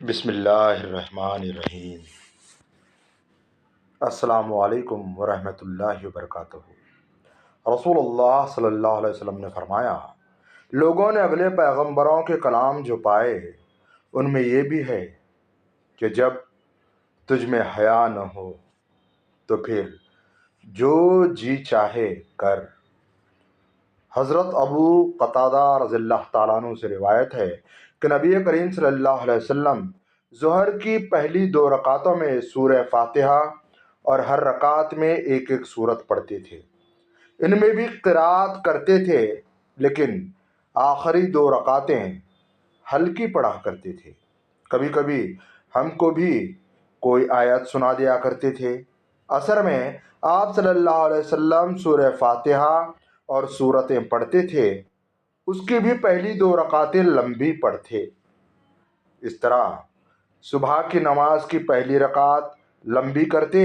بسم اللہ الرحمن الرحیم۔ السلام علیکم ورحمۃ اللہ وبرکاتہ۔ رسول اللہ صلی اللہ علیہ وسلم نے فرمایا، لوگوں نے اگلے پیغمبروں کے کلام جو پائے ان میں یہ بھی ہے کہ جب تجھ میں حیا نہ ہو تو پھر جو جی چاہے کر۔ حضرت ابو قتادہ رضی اللہ تعالیٰ عنہ سے روایت ہے کہ نبی کریم صلی اللہ علیہ وسلم ظہر کی پہلی 2 رکعتوں میں سورہ فاتحہ اور ہر رکعت میں ایک ایک سورت پڑھتے تھے۔ ان میں بھی قرات کرتے تھے، لیکن آخری 2 رکعتیں ہلکی پڑھا کرتے تھے۔ کبھی کبھی ہم کو بھی کوئی آیت سنا دیا کرتے تھے۔ اثر میں آپ صلی اللہ علیہ وسلم سورہ فاتحہ اور سورتیں پڑھتے تھے، اس کی بھی پہلی 2 رکعتیں لمبی پڑھتے۔ اس طرح صبح کی نماز کی پہلی رکعت لمبی کرتے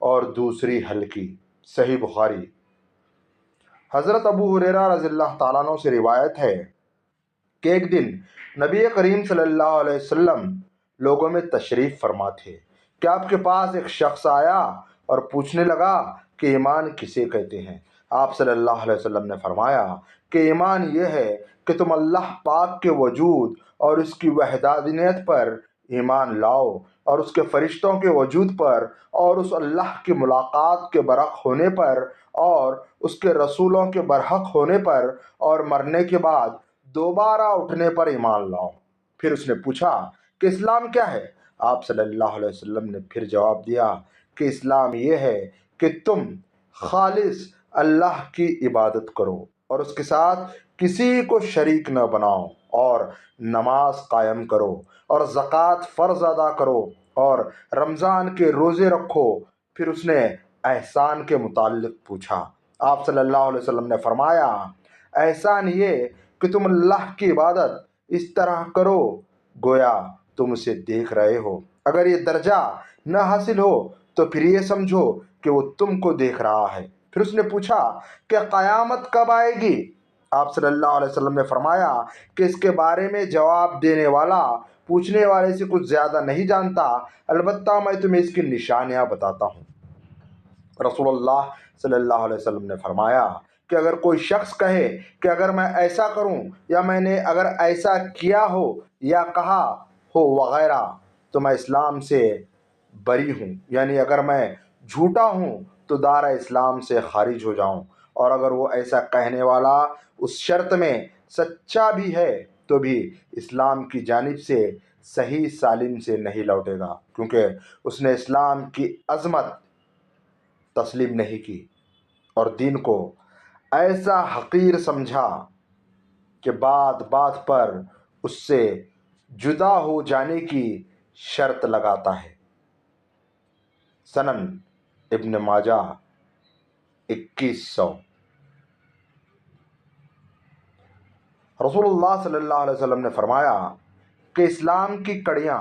اور دوسری ہلکی۔ صحیح بخاری۔ حضرت ابو ہریرہ رضی اللہ تعالیٰ عنہ سے روایت ہے کہ ایک دن نبی کریم صلی اللہ علیہ وسلم لوگوں میں تشریف فرما تھے کہ آپ کے پاس ایک شخص آیا اور پوچھنے لگا کہ ایمان کسے کہتے ہیں؟ آپ صلی اللہ علیہ وسلم نے فرمایا کہ ایمان یہ ہے کہ تم اللہ پاک کے وجود اور اس کی وحدانیت پر ایمان لاؤ، اور اس کے فرشتوں کے وجود پر، اور اس اللہ کی ملاقات کے برحق ہونے پر، اور اس کے رسولوں کے برحق ہونے پر، اور مرنے کے بعد دوبارہ اٹھنے پر ایمان لاؤ۔ پھر اس نے پوچھا کہ اسلام کیا ہے؟ آپ صلی اللہ علیہ وسلم نے پھر جواب دیا کہ اسلام یہ ہے کہ تم خالص اللہ کی عبادت کرو اور اس کے ساتھ کسی کو شریک نہ بناؤ، اور نماز قائم کرو، اور زکوٰۃ فرض ادا کرو، اور رمضان کے روزے رکھو۔ پھر اس نے احسان کے متعلق پوچھا۔ آپ صلی اللہ علیہ وسلم نے فرمایا، احسان یہ کہ تم اللہ کی عبادت اس طرح کرو گویا تم اسے دیکھ رہے ہو۔ اگر یہ درجہ نہ حاصل ہو تو پھر یہ سمجھو کہ وہ تم کو دیکھ رہا ہے۔ پھر اس نے پوچھا کہ قیامت کب آئے گی؟ آپ صلی اللہ علیہ وسلم نے فرمایا کہ اس کے بارے میں جواب دینے والا پوچھنے والے سے کچھ زیادہ نہیں جانتا، البتہ میں تمہیں اس کی نشانیاں بتاتا ہوں۔ رسول اللہ صلی اللہ علیہ وسلم نے فرمایا کہ اگر کوئی شخص کہے کہ اگر میں ایسا کروں، یا میں نے اگر ایسا کیا ہو یا کہا ہو وغیرہ، تو میں اسلام سے بری ہوں، یعنی اگر میں جھوٹا ہوں تو دائرہ اسلام سے خارج ہو جاؤں، اور اگر وہ ایسا کہنے والا اس شرط میں سچا بھی ہے تو بھی اسلام کی جانب سے صحیح سالم سے نہیں لوٹے گا، کیونکہ اس نے اسلام کی عظمت تسلیم نہیں کی اور دین کو ایسا حقیر سمجھا کہ بات بات پر اس سے جدا ہو جانے کی شرط لگاتا ہے۔ سنن ابن ماجہ 2100۔ رسول اللہ صلی اللہ علیہ وسلم نے فرمایا کہ اسلام کی کڑیاں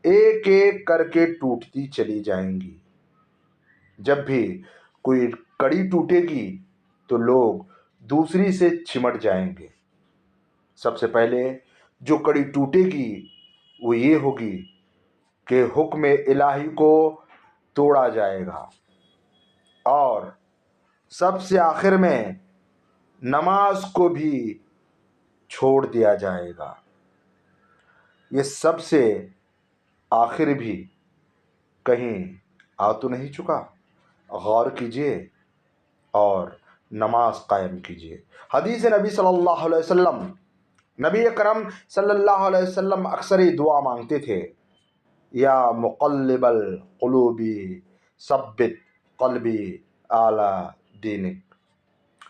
ایک ایک کر کے ٹوٹتی چلی جائیں گی۔ جب بھی کوئی کڑی ٹوٹے گی تو لوگ دوسری سے چمٹ جائیں گے۔ سب سے پہلے جو کڑی ٹوٹے گی وہ یہ ہوگی کہ حکم الہی کو توڑا جائے گا، اور سب سے آخر میں نماز کو بھی چھوڑ دیا جائے گا۔ یہ سب سے آخر بھی کہیں آ تو نہیں چکا؟ غور کیجئے اور نماز قائم کیجئے۔ حدیث نبی صلی اللہ علیہ وسلم، نبی اکرم صلی اللہ علیہ وسلم اکثر ہی دعا مانگتے تھے، یا مقلب القلوب ثبت قلبی علی دینک،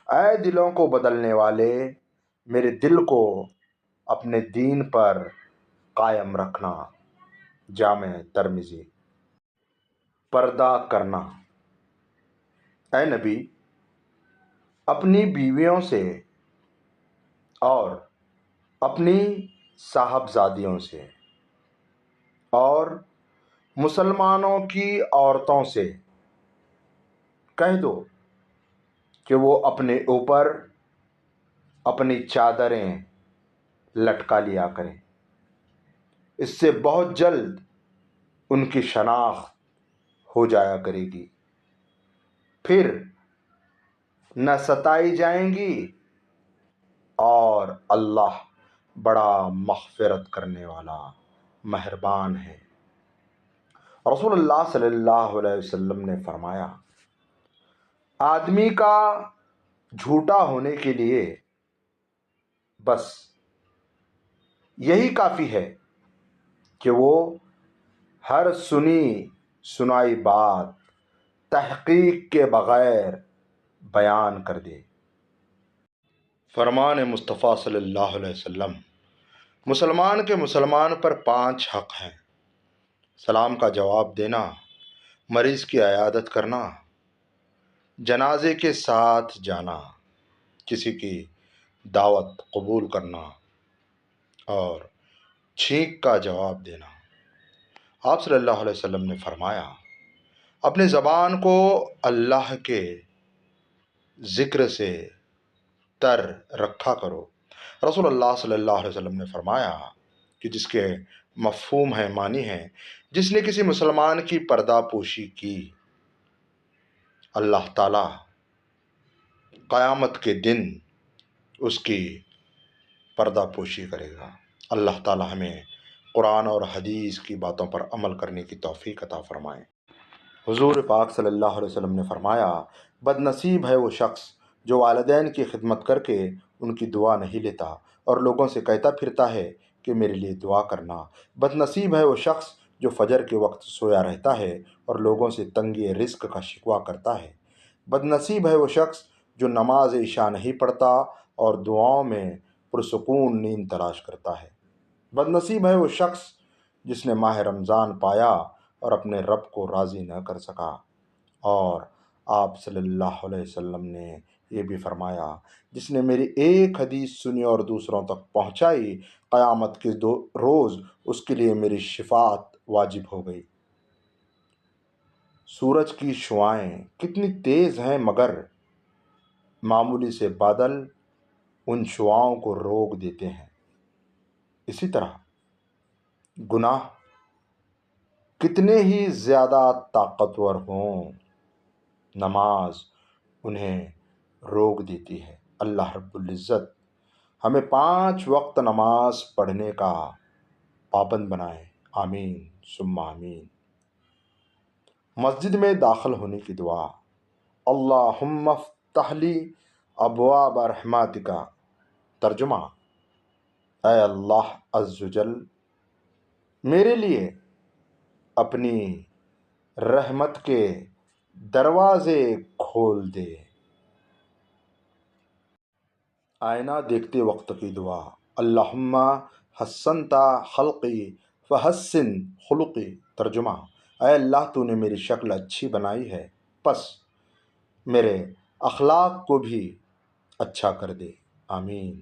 اے دلوں کو بدلنے والے میرے دل کو اپنے دین پر قائم رکھنا۔ جامع ترمذی۔ پردہ کرنا۔ اے نبی، اپنی بیویوں سے اور اپنی صاحبزادیوں سے اور مسلمانوں کی عورتوں سے کہہ دو کہ وہ اپنے اوپر اپنی چادریں لٹکا لیا کریں۔ اس سے بہت جلد ان کی شناخت ہو جایا کرے گی، پھر نہ ستائی جائیں گی، اور اللہ بڑا مغفرت کرنے والا مہربان ہے۔ رسول اللہ صلی اللہ علیہ وسلم نے فرمایا، آدمی کا جھوٹا ہونے کے لیے بس یہی کافی ہے کہ وہ ہر سنی سنائی بات تحقیق کے بغیر بیان کر دے۔ فرمان مصطفیٰ صلی اللہ علیہ وسلم، مسلمان کے مسلمان پر 5 حق ہیں: سلام کا جواب دینا، مریض کی عیادت کرنا، جنازے کے ساتھ جانا، کسی کی دعوت قبول کرنا، اور چھینک کا جواب دینا۔ آپ صلی اللہ علیہ وسلم نے فرمایا، اپنی زبان کو اللہ کے ذکر سے تر رکھا کرو۔ رسول اللہ صلی اللہ علیہ وسلم نے فرمایا کہ جس کے مفہوم ہے، معنی ہے، جس نے کسی مسلمان کی پردہ پوشی کی، اللہ تعالی قیامت کے دن اس کی پردہ پوشی کرے گا۔ اللہ تعالی ہمیں قرآن اور حدیث کی باتوں پر عمل کرنے کی توفیق عطا فرمائے۔ حضور پاک صلی اللہ علیہ وسلم نے فرمایا، بد نصیب ہے وہ شخص جو والدین کی خدمت کر کے ان کی دعا نہیں لیتا اور لوگوں سے کہتا پھرتا ہے کہ میرے لیے دعا کرنا۔ بد نصیب ہے وہ شخص جو فجر کے وقت سویا رہتا ہے اور لوگوں سے تنگی رزق کا شکوہ کرتا ہے۔ بد نصیب ہے وہ شخص جو نماز عشاء نہیں پڑھتا اور دعاؤں میں پرسکون نیند تلاش کرتا ہے۔ بد نصیب ہے وہ شخص جس نے ماہ رمضان پایا اور اپنے رب کو راضی نہ کر سکا۔ اور آپ صلی اللہ علیہ وسلم نے یہ بھی فرمایا، جس نے میری ایک حدیث سنی اور دوسروں تک پہنچائی، قیامت کے روز اس کے لیے میری شفاعت واجب ہو گئی۔ سورج کی شعاعیں کتنی تیز ہیں، مگر معمولی سے بادل ان شعاعوں کو روک دیتے ہیں۔ اسی طرح گناہ کتنے ہی زیادہ طاقتور ہوں، نماز انہیں روک دیتی ہے۔ اللہ رب العزت ہمیں 5 وقت نماز پڑھنے کا پابند بنائے، آمین ثم آمین۔ مسجد میں داخل ہونے کی دعا، اللہم افتح لی ابواب رحمتک۔ ترجمہ، اے اللہ عز و جل میرے لیے اپنی رحمت کے دروازے کھول دے۔ آئینہ دیکھتے وقت کی دعا، اللہم حسنت خلقی فحسن خلقی۔ ترجمہ، اے اللہ تو نے میری شکل اچھی بنائی ہے، پس میرے اخلاق کو بھی اچھا کر دے، آمین۔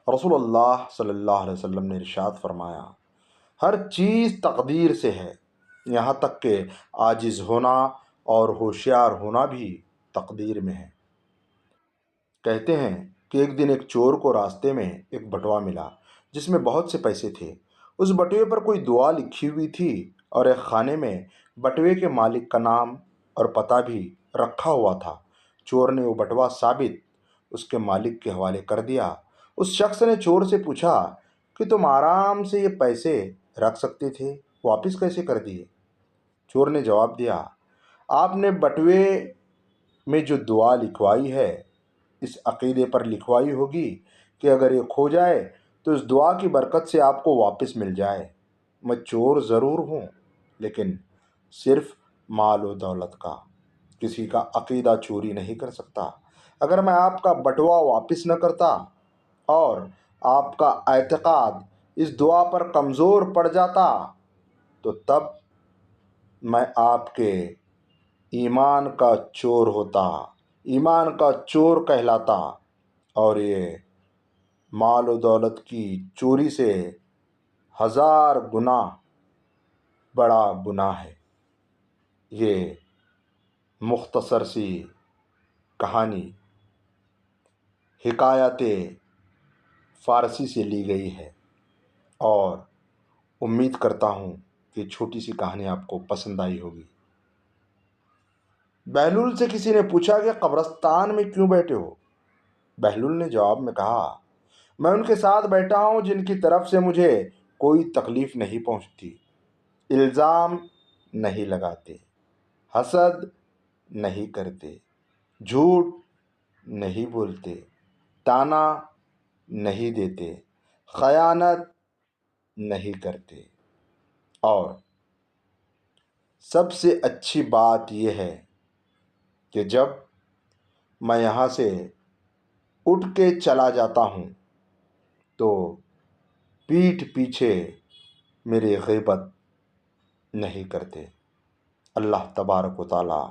رسول اللہ صلی اللہ علیہ وسلم نے ارشاد فرمایا، ہر چیز تقدیر سے ہے، یہاں تک کہ عاجز ہونا اور ہوشیار ہونا بھی تقدیر میں ہے۔ کہتے ہیں کہ ایک دن ایک چور کو راستے میں ایک بٹوا ملا جس میں بہت سے پیسے تھے۔ اس بٹوے پر کوئی دعا لکھی ہوئی تھی اور ایک خانے میں بٹوے کے مالک کا نام اور پتہ بھی رکھا ہوا تھا۔ چور نے وہ بٹوا ثابت اس کے مالک کے حوالے کر دیا۔ اس شخص نے چور سے پوچھا کہ تم آرام سے یہ پیسے رکھ سکتے تھے، واپس کیسے کر دیے؟ چور نے جواب دیا، آپ نے بٹوے میں جو دعا لکھوائی ہے اس عقیدے پر لکھوائی ہوگی کہ اگر یہ کھو جائے تو اس دعا کی برکت سے آپ کو واپس مل جائے۔ میں چور ضرور ہوں، لیکن صرف مال و دولت کا، کسی کا عقیدہ چوری نہیں کر سکتا۔ اگر میں آپ کا بٹوا واپس نہ کرتا اور آپ کا اعتقاد اس دعا پر کمزور پڑ جاتا تو تب میں آپ کے ایمان کا چور ہوتا، ایمان کا چور کہلاتا، اور یہ مال و دولت کی چوری سے 1000 گنا بڑا گناہ ہے۔ یہ مختصر سی کہانی حکایت فارسی سے لی گئی ہے۔ اور امید کرتا ہوں کہ چھوٹی سی کہانی آپ کو پسند آئی ہوگی۔ بہلول سے کسی نے پوچھا کہ قبرستان میں کیوں بیٹھے ہو؟ بہلول نے جواب میں کہا، میں ان کے ساتھ بیٹھا ہوں جن کی طرف سے مجھے کوئی تکلیف نہیں پہنچتی، الزام نہیں لگاتے، حسد نہیں کرتے، جھوٹ نہیں بولتے، تانا نہیں دیتے، خیانت نہیں کرتے، اور سب سے اچھی بات یہ ہے کہ جب میں یہاں سے اٹھ کے چلا جاتا ہوں تو پیٹھ پیچھے میری غیبت نہیں کرتے۔ اللہ تبارک و تعالی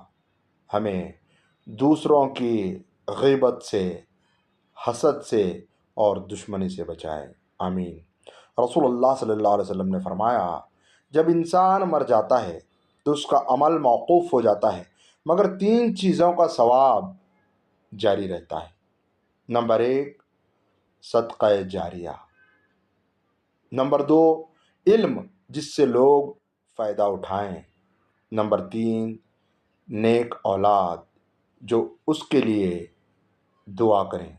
ہمیں دوسروں کی غیبت سے، حسد سے اور دشمنی سے بچائے، آمین۔ رسول اللہ صلی اللہ علیہ وسلم نے فرمایا، جب انسان مر جاتا ہے تو اس کا عمل موقوف ہو جاتا ہے مگر 3 چیزوں کا ثواب جاری رہتا ہے۔ نمبر 1، صدقہ جاریہ۔ نمبر 2، علم جس سے لوگ فائدہ اٹھائیں۔ نمبر 3، نیک اولاد جو اس کے لیے دعا کریں۔